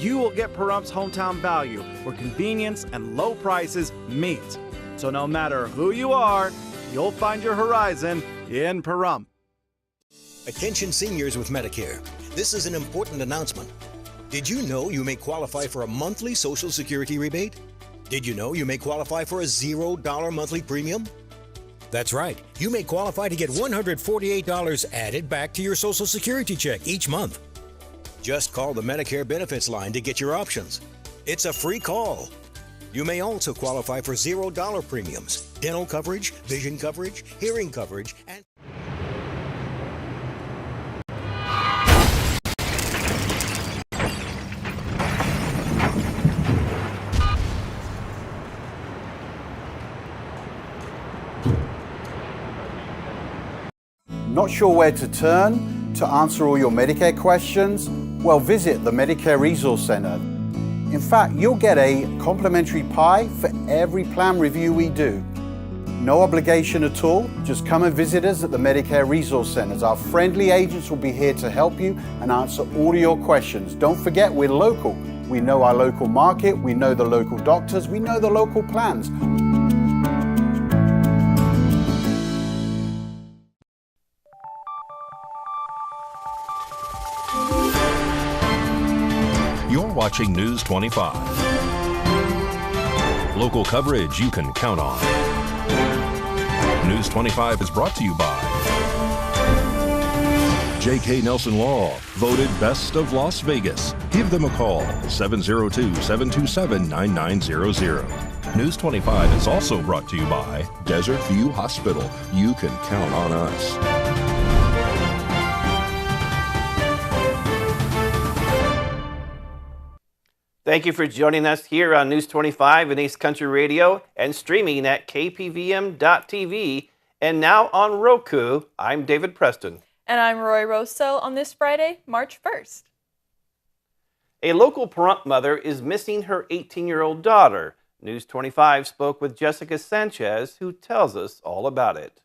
you will get Pahrumps' hometown value, where convenience and low prices meet. So no matter who you are, you'll find your horizon in Pahrump. Attention seniors with Medicare. This is an important announcement. Did you know you may qualify for a monthly Social Security rebate? Did you know you may qualify for a $0 monthly premium? That's right. You may qualify to get $148 added back to your Social Security check each month. Just call the Medicare benefits line to get your options. It's a free call. You may also qualify for $0 premiums, dental coverage, vision coverage, hearing coverage, and Not sure where to turn to answer all your Medicare questions? Well, visit the Medicare Resource Center. In fact, you'll get a complimentary pie for every plan review we do. No obligation at all. Just come and visit us at the Medicare Resource Centers. Our friendly agents will be here to help you and answer all your questions. Don't forget, we're local. We know our local market, we know the local doctors, we know the local plans. You're watching News 25. Local coverage you can count on. News 25 is brought to you by J.K. Nelson Law, voted best of Las Vegas. Give them a call, 702-727-9900. News 25 is also brought to you by Desert View Hospital. You can count on us. Thank you for joining us here on News 25 and East Country Radio and streaming at KPVM.TV and now on Roku. I'm David Preston. And I'm Roy Rosso on this Friday, March 1st. A local Pahrump mother is missing her 18-year-old daughter. News 25 spoke with Jessica Sanchez, who tells us all about it.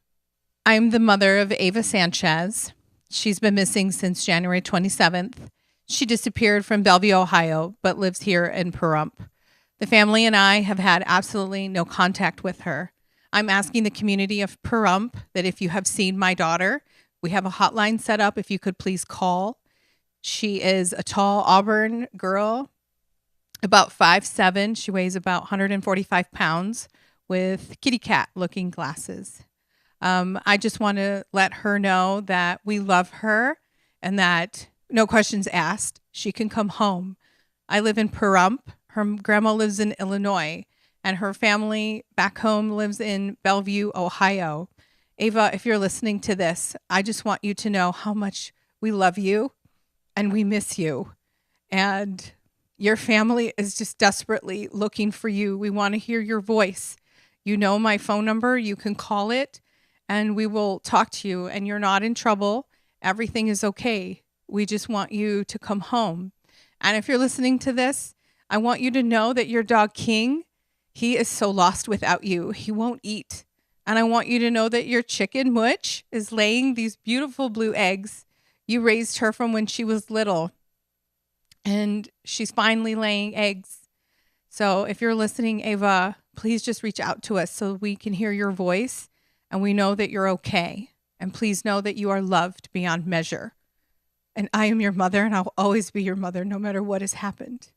I'm the mother of Ava Sanchez. She's been missing since January 27th. She disappeared from Bellevue, Ohio, but lives here in Pahrump. The family and I have had absolutely no contact with her. I'm asking the community of Pahrump that if you have seen my daughter, we have a hotline set up. If you could please call. She is a tall Auburn girl, about 5'7". She weighs about 145 pounds with kitty cat looking glasses. I just want to let her know that we love her and that no questions asked, she can come home. I live in Pahrump. Her grandma lives in Illinois, and her family back home lives in Bellevue, Ohio. Ava, if you're listening to this, I just want you to know how much we love you and we miss you. And your family is just desperately looking for you. We want to hear your voice. You know my phone number. You can call it, and we will talk to you. And you're not in trouble. Everything is okay. We just want you to come home. And if you're listening to this, I want you to know that your dog King, he is so lost without you. He won't eat. And I want you to know that your chicken Mutch is laying these beautiful blue eggs. You raised her from when she was little, and she's finally laying eggs. So if you're listening, Ava, please just reach out to us so we can hear your voice and we know that you're okay. And please know that you are loved beyond measure. And I am your mother, and I'll always be your mother no matter what has happened.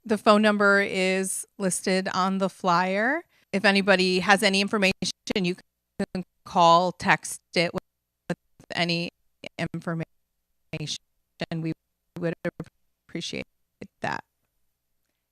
The phone number is listed on the flyer. If anybody has any information, you can call, text it with any information. We would appreciate that.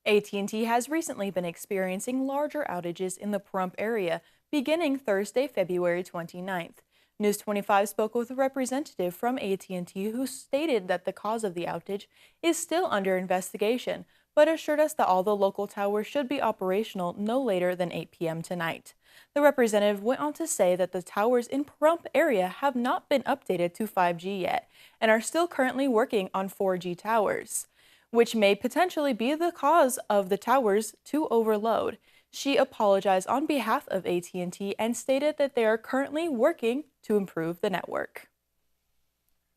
AT&T has recently been experiencing larger outages in the Pahrump area, beginning Thursday, February 29th. News 25 spoke with a representative from AT&T who stated that the cause of the outage is still under investigation, but assured us that all the local towers should be operational no later than 8 p.m. tonight. The representative went on to say that the towers in Pahrump area have not been updated to 5G yet and are still currently working on 4G towers, which may potentially be the cause of the towers to overload. She apologized on behalf of AT&T and stated that they are currently working to improve the network.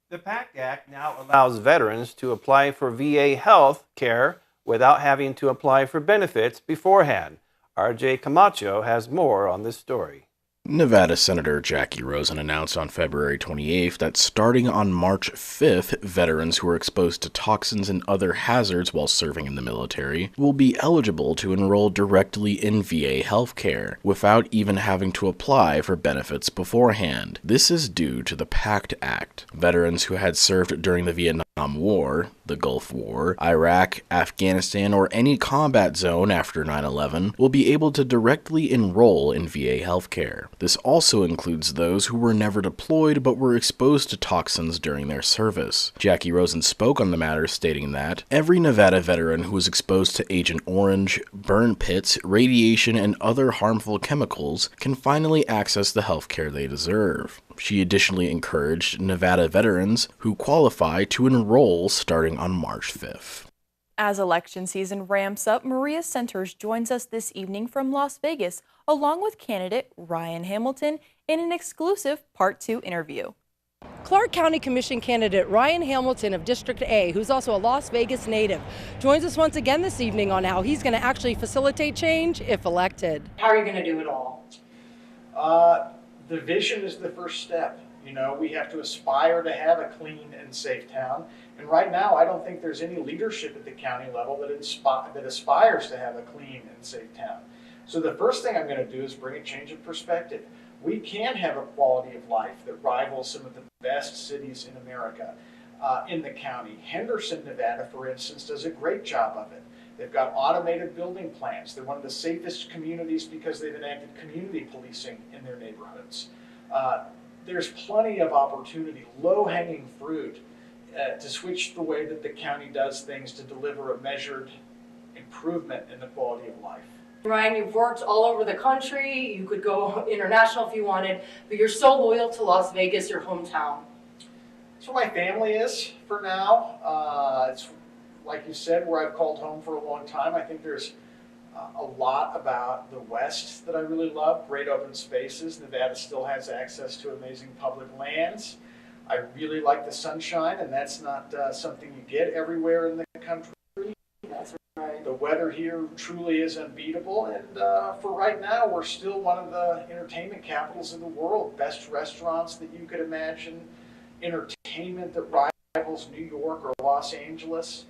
The PACT Act now allows veterans to apply for VA health care without having to apply for benefits beforehand. RJ Camacho has more on this story. Nevada Senator Jackie Rosen announced on February 28th that starting on March 5th, veterans who are exposed to toxins and other hazards while serving in the military will be eligible to enroll directly in VA healthcare without even having to apply for benefits beforehand. This is due to the PACT Act. Veterans who had served during the Vietnam War, the Gulf War, Iraq, Afghanistan, or any combat zone after 9/11 will be able to directly enroll in VA healthcare. This also includes those who were never deployed but were exposed to toxins during their service. Jackie Rosen spoke on the matter, stating that every Nevada veteran who was exposed to Agent Orange, burn pits, radiation, and other harmful chemicals can finally access the healthcare they deserve. She additionally encouraged Nevada veterans who qualify to enroll starting on March 5th. As election season ramps up, Maria Centers joins us this evening from Las Vegas, along with candidate Ryan Hamilton, in an exclusive Part 2 interview. Clark County Commission candidate Ryan Hamilton of District A, who's also a Las Vegas native, joins us once again this evening on how he's going to actually facilitate change if elected. How are you going to do it all? The vision is the first step. You know, we have to aspire to have a clean and safe town. And right now, I don't think there's any leadership at the county level that aspires to have a clean and safe town. So the first thing I'm going to do is bring a change of perspective. We can have a quality of life that rivals some of the best cities in America in the county. Henderson, Nevada, for instance, does a great job of it. They've got automated building plans. They're one of the safest communities because they've enacted community policing in their neighborhoods. There's plenty of opportunity, low-hanging fruit, to switch the way that the county does things to deliver a measured improvement in the quality of life. Ryan, you've worked all over the country. You could go international if you wanted, but you're so loyal to Las Vegas, your hometown. That's where my family is for now. It's, like you said, where I've called home for a long time. I think there's a lot about the West that I really love. Great open spaces. Nevada still has access to amazing public lands. I really like the sunshine, and that's not something you get everywhere in the country. That's right. The weather here truly is unbeatable, and for right now, we're still one of the entertainment capitals of the world. Best restaurants that you could imagine, entertainment that rivals New York or Los Angeles.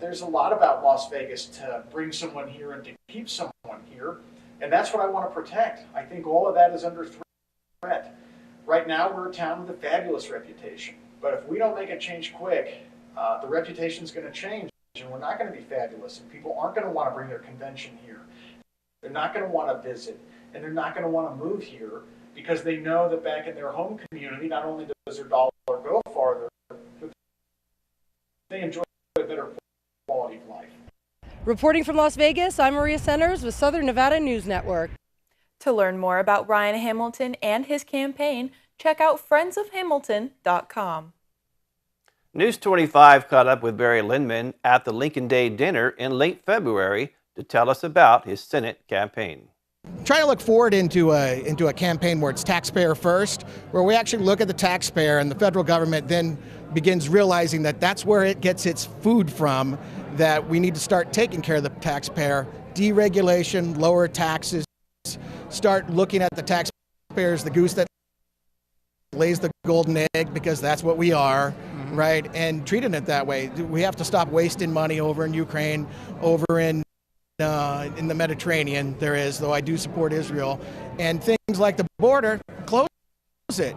There's a lot about Las Vegas to bring someone here and to keep someone here, and that's what I want to protect. I think all of that is under threat. Right now, we're a town with a fabulous reputation, but if we don't make a change quick, the reputation's going to change, and we're not going to be fabulous, and people aren't going to want to bring their convention here. They're not going to want to visit, and they're not going to want to move here because they know that back in their home community, not only does their dollar go farther, but they enjoy a better quality of life. Reporting from Las Vegas, I'm Maria Centers with Southern Nevada News Network. To learn more about Ryan Hamilton and his campaign, check out friendsofhamilton.com. News 25 caught up with Barry Lindman at the Lincoln Day dinner in late February to tell us about his Senate campaign. Try to look forward into a campaign where it's taxpayer first, where we actually look at the taxpayer, and the federal government then begins realizing that that's where it gets its food from, that we need to start taking care of the taxpayer, deregulation, lower taxes, start looking at the taxpayer as the goose that lays the golden egg, because that's what we are, right? And treating it that way. We have to stop wasting money over in Ukraine, over in the Mediterranean. There is, though I do support Israel, and things like the border, close it.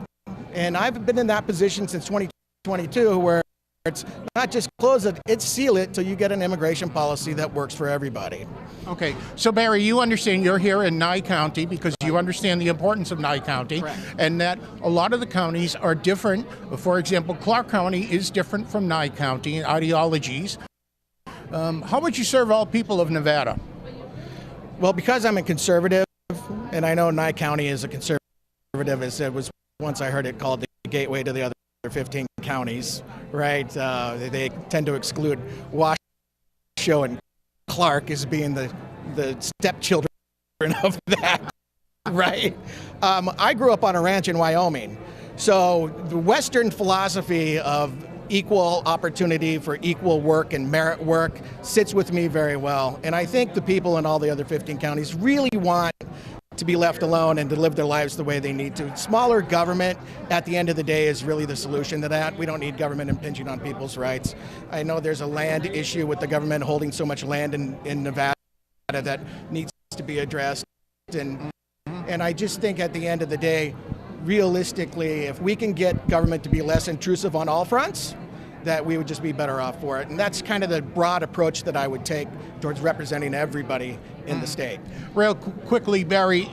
And I've been in that position since 2022, where it's not just close it, it's seal it till you get an immigration policy that works for everybody. Okay, so Barry, you understand you're here in Nye County because you understand the importance of Nye County. Correct. And that a lot of the counties are different. For example, Clark County is different from Nye County in ideologies. How would you serve all people of Nevada? Well, because I'm a conservative, and I know Nye County is a conservative, as it was once I heard it called the gateway to the other 15 counties, right? They tend to exclude Washoe and Clark as being the stepchildren of that, right? I grew up on a ranch in Wyoming. So the Western philosophy of equal opportunity for equal work and merit work sits with me very well. And I think the people in all the other 15 counties really want to be left alone and to live their lives the way they need to. Smaller government, at the end of the day, is really the solution to that. We don't need government impinging on people's rights. I know there's a land issue with the government holding so much land in Nevada that needs to be addressed. And I just think at the end of the day, realistically, if we can get government to be less intrusive on all fronts, that we would just be better off for it. And that's kind of the broad approach that I would take towards representing everybody in the state. Real quickly, Barry,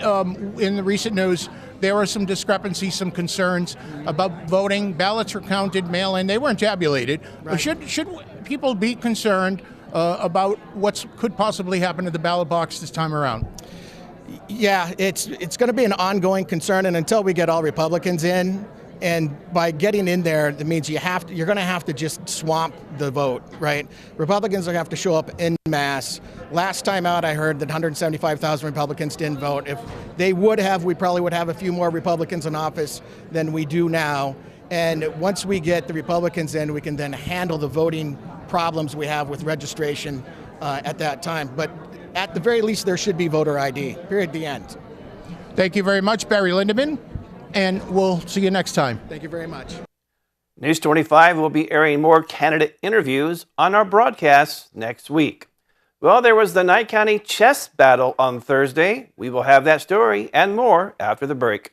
in the recent news, there were some discrepancies, some concerns about voting. Ballots were counted mail-in. They weren't tabulated. Right. Should people be concerned about what could possibly happen to the ballot box this time around? Yeah, it's going to be an ongoing concern, and until we get all Republicans in, and by getting in there, that means you're going to have to just swamp the vote, right? Republicans are going to have to show up en masse. Last time out, I heard that 175,000 Republicans didn't vote. If they would have, we probably would have a few more Republicans in office than we do now. And once we get the Republicans in, we can then handle the voting problems we have with registration at that time. But at the very least, there should be voter ID, period, the end. Thank you very much, Barry Lindeman, and we'll see you next time. Thank you very much. News 25 will be airing more candidate interviews on our broadcasts next week. Well, there was the Nye County chess battle on Thursday. We will have that story and more after the break.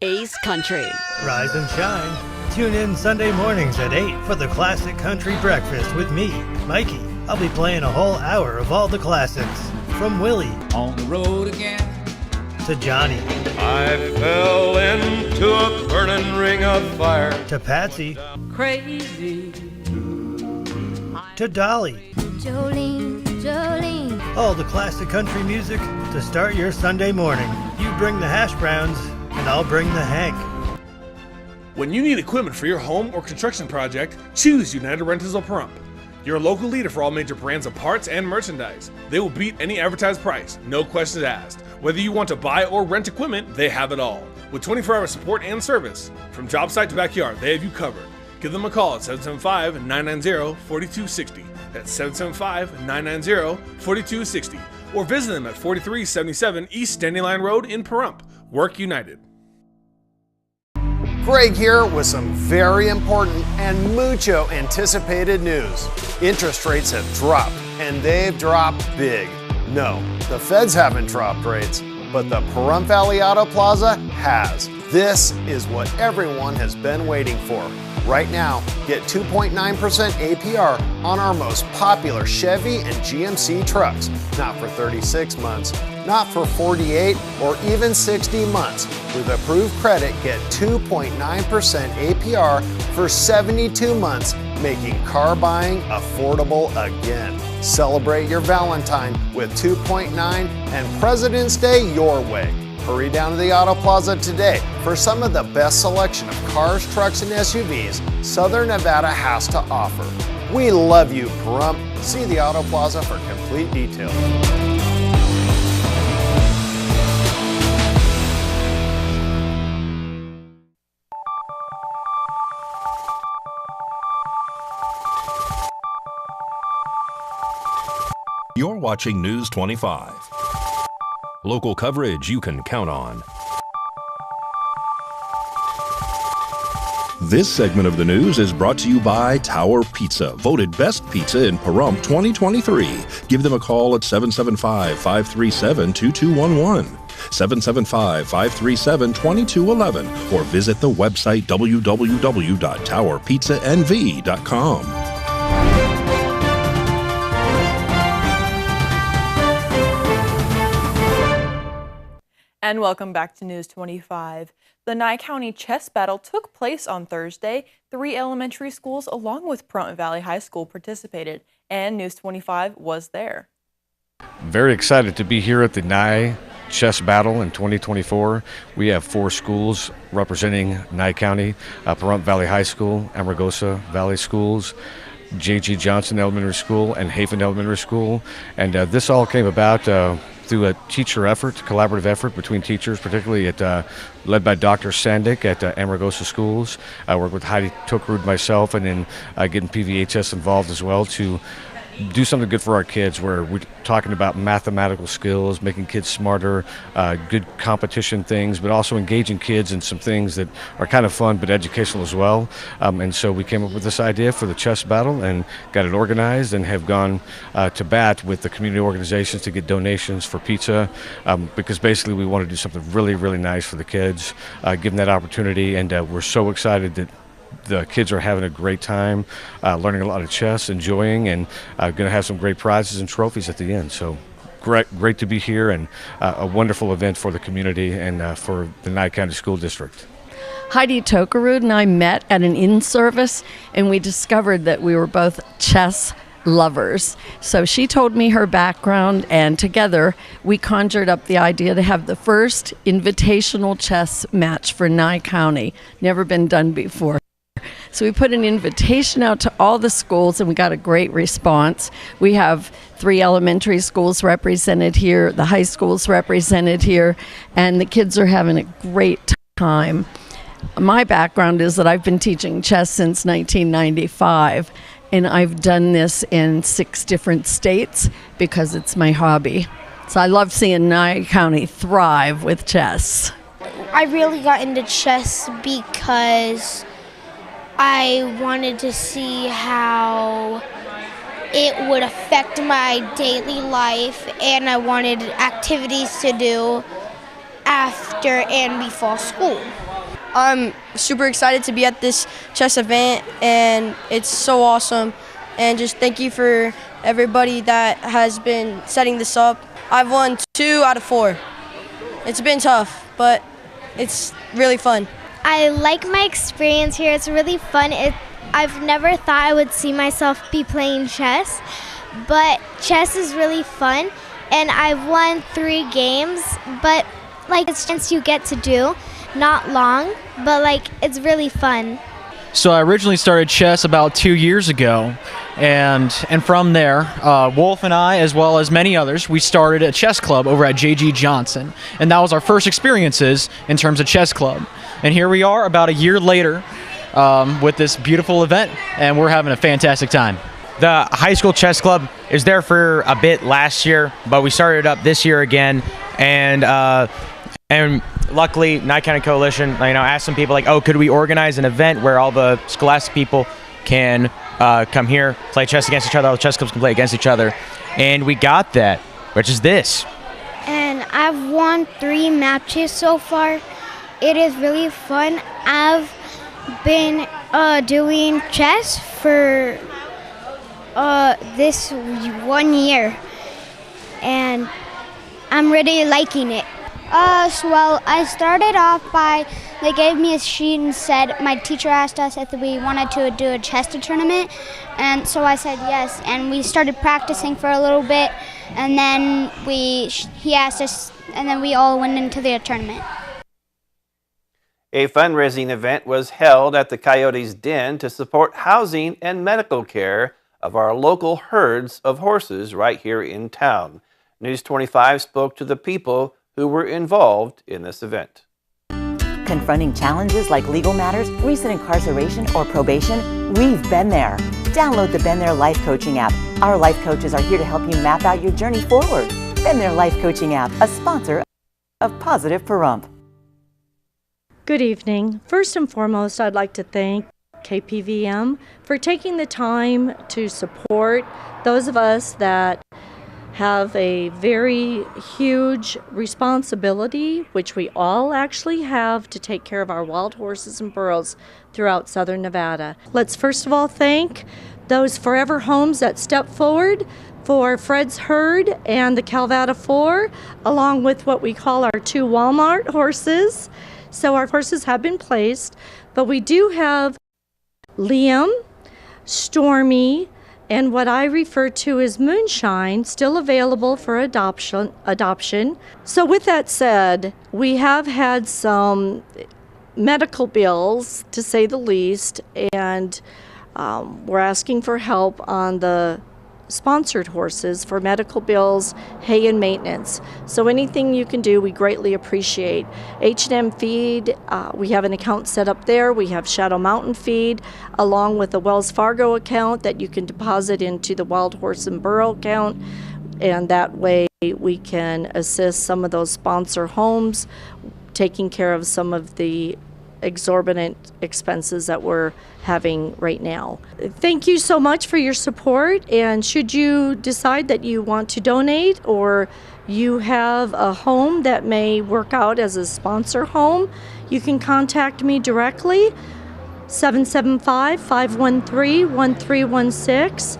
Ace Country. Rise and shine. Tune in Sunday mornings at 8 for the Classic Country Breakfast with me, Mikey. I'll be playing a whole hour of all the classics. From Willie. On the road again. To Johnny. I fell into a burning ring of fire. To Patsy. Crazy. To Dolly. Jolene, Jolene. All the classic country music to start your Sunday morning. You bring the hash browns, and I'll bring the Hank. When you need equipment for your home or construction project, choose United Rentals of Pahrump. Your local leader for all major brands of parts and merchandise. They will beat any advertised price, no questions asked. Whether you want to buy or rent equipment, they have it all. With 24-hour support and service, from job site to backyard, they have you covered. Give them a call at 775-990-4260. That's 775-990-4260. Or visit them at 4377 East Standing Line Road in Pahrump. Work United. Greg here with some very important and mucho anticipated news. Interest rates have dropped, and they've dropped big. No, the feds haven't dropped rates, but the Pahrump Valley Auto Plaza has. This is what everyone has been waiting for. Right now, get 2.9% APR on our most popular Chevy and GMC trucks. Not for 36 months, not for 48 or even 60 months. With approved credit, get 2.9% APR for 72 months, making car buying affordable again. Celebrate your Valentine with 2.9 and President's Day your way. Hurry down to the Auto Plaza today for some of the best selection of cars, trucks, and SUVs Southern Nevada has to offer. We love you, Pahrump. See the Auto Plaza for complete details. You're watching News 25. Local coverage you can count on. This segment of the news is brought to you by Tower Pizza, voted best pizza in Pahrump 2023. Give them a call at 775-537-2211, 775-537-2211, or visit the website www.towerpizzanv.com. And welcome back to News 25. The Nye County chess battle took place on Thursday. 3 elementary schools along with Pahrump Valley High School participated, and News 25 was there. Very excited to be here at the Nye Chess Battle in 2024. We have 4 schools representing Nye County, Pahrump Valley High School, Amargosa Valley Schools, J.G. Johnson Elementary School, and Hafen Elementary School. And this all came about through a teacher effort, collaborative effort between teachers, particularly led by Dr. Sandick at Amargosa Schools. I work with Heidi Tokarud, myself, and then getting PVHS involved as well to do something good for our kids, where we're talking about mathematical skills, making kids smarter, good competition things, but also engaging kids in some things that are kind of fun but educational as well. And so we came up with this idea for the chess battle and got it organized, and have gone to bat with the community organizations to get donations for pizza, because basically we want to do something really, really nice for the kids, give them that opportunity, and we're so excited that the kids are having a great time, learning a lot of chess, enjoying, and going to have some great prizes and trophies at the end. So great to be here, and a wonderful event for the community and for the Nye County School District. Heidi Tokarud and I met at an in-service, and we discovered that we were both chess lovers. So she told me her background, and together we conjured up the idea to have the first invitational chess match for Nye County. Never been done before. So we put an invitation out to all the schools, and we got a great response. We have 3 elementary schools represented here, the high schools represented here, and the kids are having a great time. My background is that I've been teaching chess since 1995, and I've done this in 6 different states because it's my hobby. So I love seeing Nye County thrive with chess. I really got into chess because I wanted to see how it would affect my daily life, and I wanted activities to do after and before school. I'm super excited to be at this chess event, and it's so awesome. And just thank you for everybody that has been setting this up. I've won 2 out of 4. It's been tough, but it's really fun. I like my experience here. It's really fun. I've never thought I would see myself be playing chess, but chess is really fun, and I've won 3 games, but it's a chance you get to do, not long, but it's really fun. So I originally started chess about 2 years ago, and from there, Wolf and I, as well as many others, we started a chess club over at J.G. Johnson, and that was our first experiences in terms of chess club. And here we are about a year later with this beautiful event, and we're having a fantastic time. The high school chess club is there for a bit last year, but we started up this year again, and luckily Nye County Coalition, asked some people could we organize an event where all the scholastic people can come here, play chess against each other, all the chess clubs can play against each other, and we got that, which is this. And I've won 3 matches so far. It is really fun. I've been doing chess for this 1 year, and I'm really liking it. Well, I started off by, they gave me a sheet and said, my teacher asked us if we wanted to do a chess tournament, and so I said yes, and we started practicing for a little bit, and then he asked us, and then we all went into the tournament. A fundraising event was held at the Coyote's Den to support housing and medical care of our local herds of horses right here in town. News 25 spoke to the people who were involved in this event. Confronting challenges like legal matters, recent incarceration, or probation? We've been there. Download the Been There Life Coaching app. Our life coaches are here to help you map out your journey forward. Been There Life Coaching app, a sponsor of Positive Pahrump. Good evening. First and foremost, I'd like to thank KPVM for taking the time to support those of us that have a very huge responsibility, which we all actually have, to take care of our wild horses and burros throughout southern Nevada. Let's first of all thank those Forever Homes that stepped forward for Fred's herd and the Calvada 4, along with what we call our 2 Walmart horses. So our horses have been placed, but we do have Liam, Stormy, and what I refer to as Moonshine still available for adoption. So with that said, we have had some medical bills, to say the least, and we're asking for help on the sponsored horses for medical bills, hay, and maintenance. So anything you can do, we greatly appreciate. H&M Feed, we have an account set up there. We have Shadow Mountain Feed, along with a Wells Fargo account that you can deposit into the Wild Horse and Burro account, and that way we can assist some of those sponsor homes, taking care of some of the exorbitant expenses that we're having right now. Thank you so much for your support, and should you decide that you want to donate or you have a home that may work out as a sponsor home, you can contact me directly, 775-513-1316.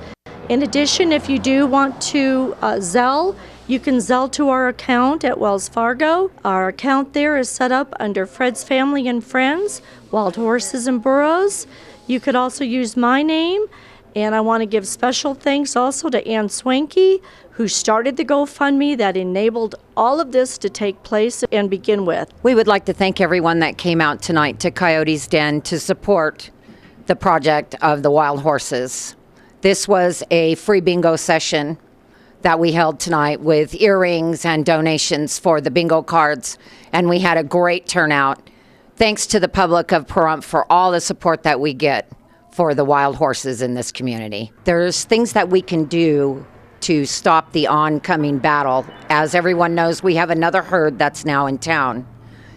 In addition, if you do want to Zelle, you can Zelle to our account at Wells Fargo. Our account there is set up under Fred's Family and Friends, Wild Horses and Burros. You could also use my name, and I want to give special thanks also to Ann Swanky, who started the GoFundMe that enabled all of this to take place and begin with. We would like to thank everyone that came out tonight to Coyote's Den to support the project of the Wild Horses. This was a free bingo session that we held tonight with earrings and donations for the bingo cards, and we had a great turnout. Thanks to the public of Pahrump for all the support that we get for the wild horses in this community. There's things that we can do to stop the oncoming battle. As everyone knows, we have another herd that's now in town.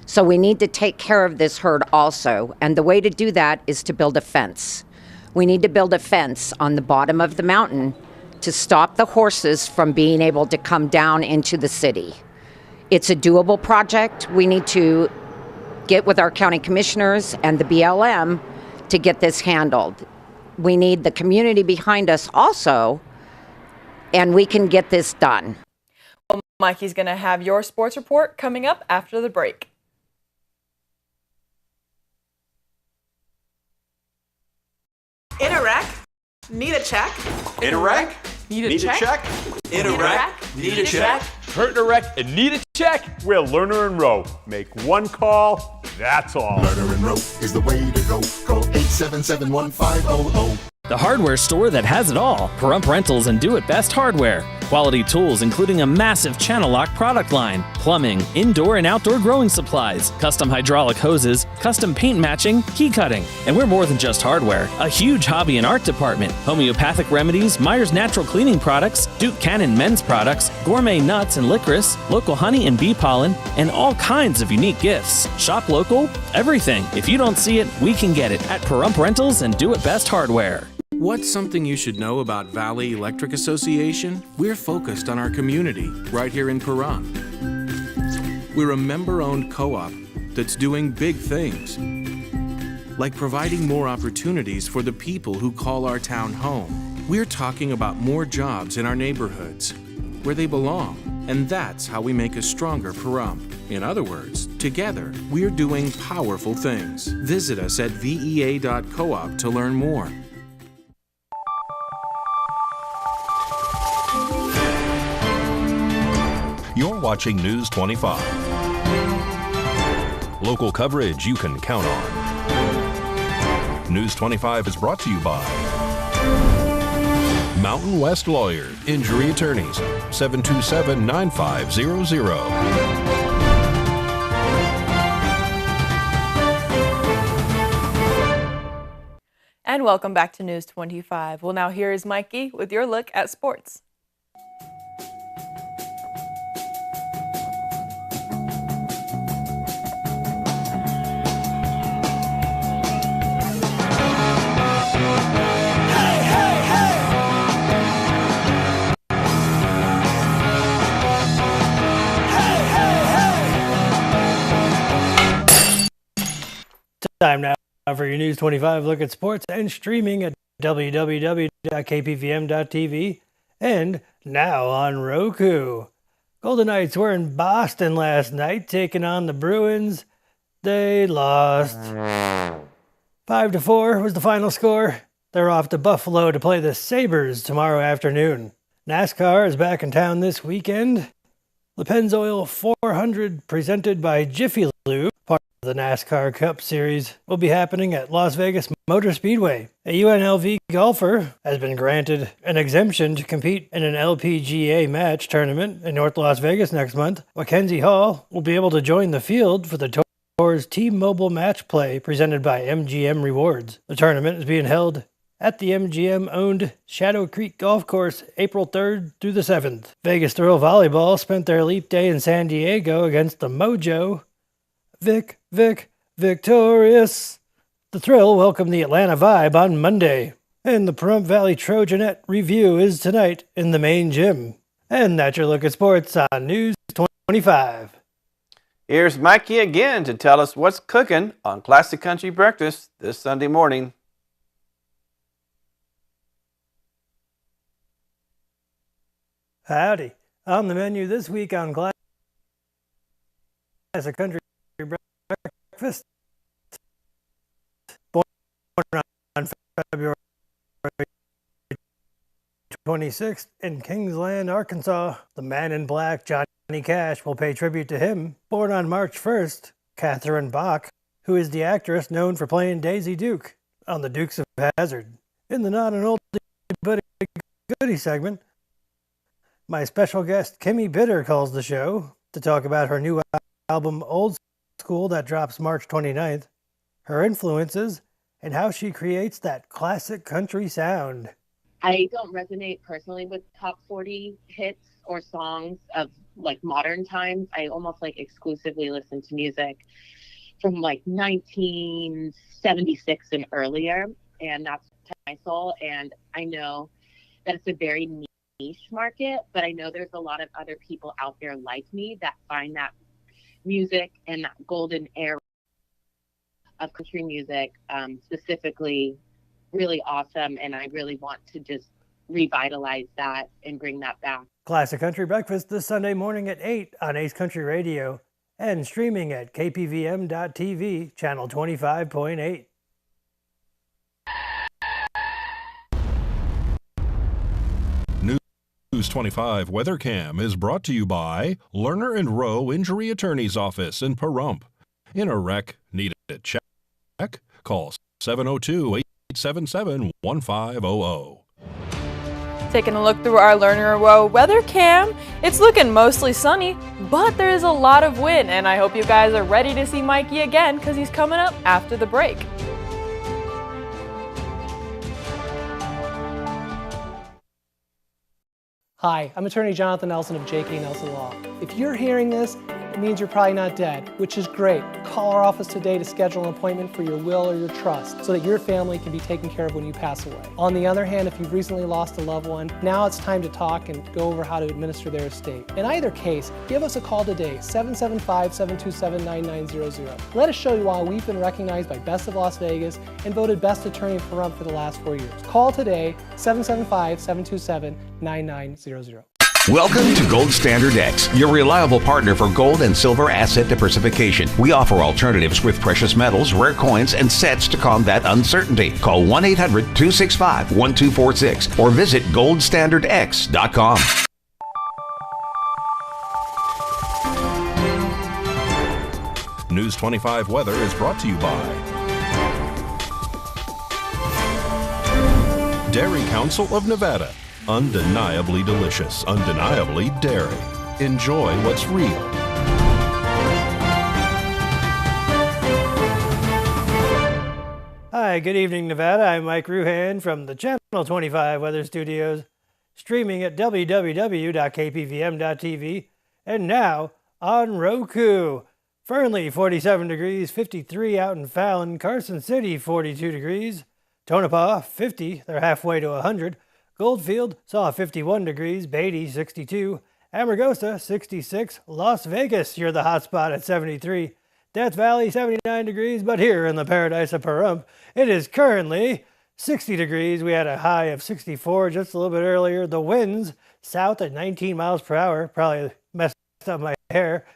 So we need to take care of this herd also, and the way to do that is to build a fence. We need to build a fence on the bottom of the mountain to stop the horses from being able to come down into the city. It's a doable project. We need to get with our county commissioners and the BLM to get this handled. We need the community behind us also, and we can get this done. Well, Mikey's going to have your sports report coming up after the break. In a wreck, need a check. In a wreck, need a check. In a wreck, need a check. Hurt in a wreck and need a check? We're Lerner and Rowe. Make one call, that's all. Lerner and Rowe is the way to go. Call 877-1500. The hardware store that has it all. Pahrump Rentals and Do It Best Hardware. Quality tools including a massive channel lock product line, plumbing, indoor and outdoor growing supplies, custom hydraulic hoses, custom paint matching, key cutting. And we're more than just hardware. A huge hobby and art department, homeopathic remedies, Myers Natural Cleaning Products, Duke Cannon men's products, gourmet nuts and licorice, local honey and bee pollen, and all kinds of unique gifts. Shop local, everything. If you don't see it, we can get it at Pahrump Rentals and Do It Best Hardware. What's something you should know about Valley Electric Association? We're focused on our community right here in Pahrump. We're a member-owned co-op that's doing big things, like providing more opportunities for the people who call our town home. We're talking about more jobs in our neighborhoods, where they belong, and that's how we make a stronger Pahrump. In other words, together, we're doing powerful things. Visit us at vea.coop to learn more. You're watching News 25. Local coverage you can count on. News 25 is brought to you by Mountain West Lawyer, Injury Attorneys, 727-9500. And welcome back to News 25. Well, now here is Mikey with your look at sports. Time now for your News 25 look at sports and streaming at www.kpvm.tv and now on Roku. Golden Knights were in Boston last night taking on the Bruins. They lost. 5-4 was the final score. They're off to Buffalo to play the Sabres tomorrow afternoon. NASCAR is back in town this weekend. Le Pennzoil 400 presented by Jiffy Lube, part of The NASCAR Cup Series will be happening at Las Vegas Motor Speedway. A UNLV golfer has been granted an exemption to compete in an LPGA match tournament in North Las Vegas next month. Mackenzie Hall will be able to join the field for the Tour's T-Mobile Match Play presented by MGM Rewards. The tournament is being held at the MGM-owned Shadow Creek Golf Course April 3rd through the 7th. Vegas Thrill Volleyball spent their leap day in San Diego against the Mojo. Victorious. The Thrill welcomed the Atlanta Vibe on Monday. And the Pahrump Valley Trojanette Review is tonight in the main gym. And that's your look at sports on News 25. Here's Mikey again to tell us what's cooking on Classic Country Breakfast this Sunday morning. Howdy. On the menu this week on Classic Country Breakfast, born on February 26th in Kingsland, Arkansas, the Man in Black, Johnny Cash, will pay tribute to him. Born on March 1st, Catherine Bach, who is the actress known for playing Daisy Duke on The Dukes of Hazzard. In the Not an Oldie But a Goodie segment, my special guest Kimmy Bitter calls the show to talk about her new album Old School that drops March 29th, her influences, and how she creates that classic country sound. I don't resonate personally with top 40 hits or songs of like modern times. I almost like exclusively listen to music from like 1976 and earlier, and that's my soul. And I know that it's a very niche market, but I know there's a lot of other people out there like me that find that music and that golden era of country music specifically really awesome, and I really want to just revitalize that and bring that back. Classic Country Breakfast this Sunday morning at 8 on Ace Country Radio and streaming at KPVM.TV, channel 25.8. News 25 Weather Cam is brought to you by Lerner and Rowe Injury Attorney's Office in Pahrump. In a wreck, need a check? Call 702-877-1500. Taking a look through our Lerner and Rowe weather cam, it's looking mostly sunny, but there is a lot of wind, and I hope you guys are ready to see Mikey again because he's coming up after the break. Hi, I'm attorney Jonathan Nelson of J.K. Nelson Law. If you're hearing this, it means you're probably not dead, which is great. Call our office today to schedule an appointment for your will or your trust so that your family can be taken care of when you pass away. On the other hand, if you've recently lost a loved one, now it's time to talk and go over how to administer their estate. In either case, give us a call today, 775-727-9900. Let us show you why we've been recognized by Best of Las Vegas and voted Best Attorney in Pahrump for the last 4 years. Call today, 775-727-9900. Welcome to Gold Standard X, your reliable partner for gold and silver asset diversification. We offer alternatives with precious metals, rare coins, and sets to combat uncertainty. Call 1-800-265-1246 or visit goldstandardx.com. News 25 Weather is brought to you by Dairy Council of Nevada. Undeniably delicious, undeniably dairy. Enjoy what's real. Hi, good evening, Nevada. I'm Mike Ruhan from the Channel 25 Weather Studios, streaming at www.kpvm.tv, and now on Roku. Fernley, 47 degrees, 53 out in Fallon. Carson City, 42 degrees. Tonopah, 50. They're halfway to 100. Goldfield saw 51 degrees, Beatty 62, Amargosa 66, Las Vegas, you're the hot spot at 73, Death Valley 79 degrees, but here in the paradise of Pahrump, it is currently 60 degrees. We had a high of 64 just a little bit earlier. The winds south at 19 miles per hour, probably messed up my hair.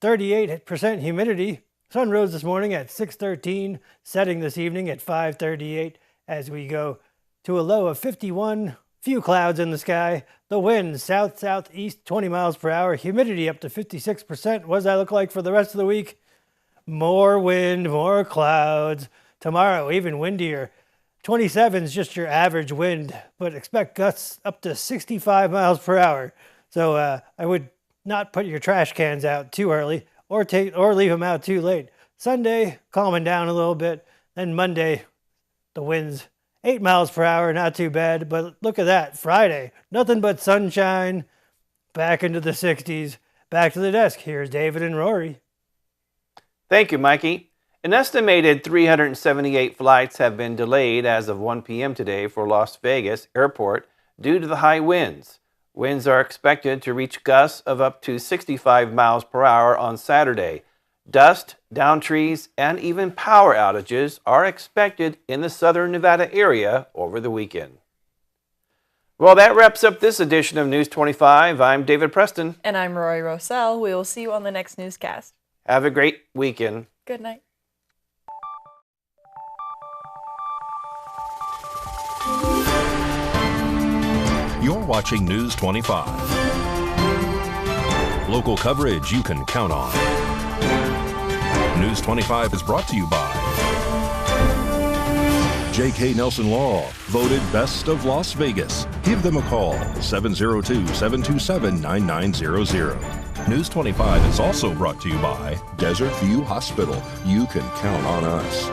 38% humidity. Sun rose this morning at 6:13, setting this evening at 5:38 as we go to a low of 51. Few clouds in the sky. The wind south-southeast 20 miles per hour. Humidity up to 56%. What does that look like for the rest of the week? more wind, more clouds. Tomorrow, even windier. 27 is just your average wind, but expect gusts up to 65 miles per hour. So I would not put your trash cans out too early or leave them out too late. Sunday, calming down a little bit. Then Monday, the winds 8 miles per hour, not too bad. But look at that, Friday, nothing but sunshine, back into the 60s. Back to the desk. Here's David and Rory. Thank you, Mikey. An estimated 378 flights have been delayed as of 1 p.m. today for Las Vegas Airport due to the high winds. Winds are expected to reach gusts of up to 65 miles per hour on Saturday. Dust, downed trees, and even power outages are expected in the southern Nevada area over the weekend. Well, that wraps up this edition of News 25. I'm David Preston. And I'm Rory Rossell. We will see you on the next newscast. Have a great weekend. Good night. You're watching News 25. Local coverage you can count on. News 25 is brought to you by J.K. Nelson Law, voted Best of Las Vegas. Give them a call, 702-727-9900. News 25 is also brought to you by Desert View Hospital. You can count on us.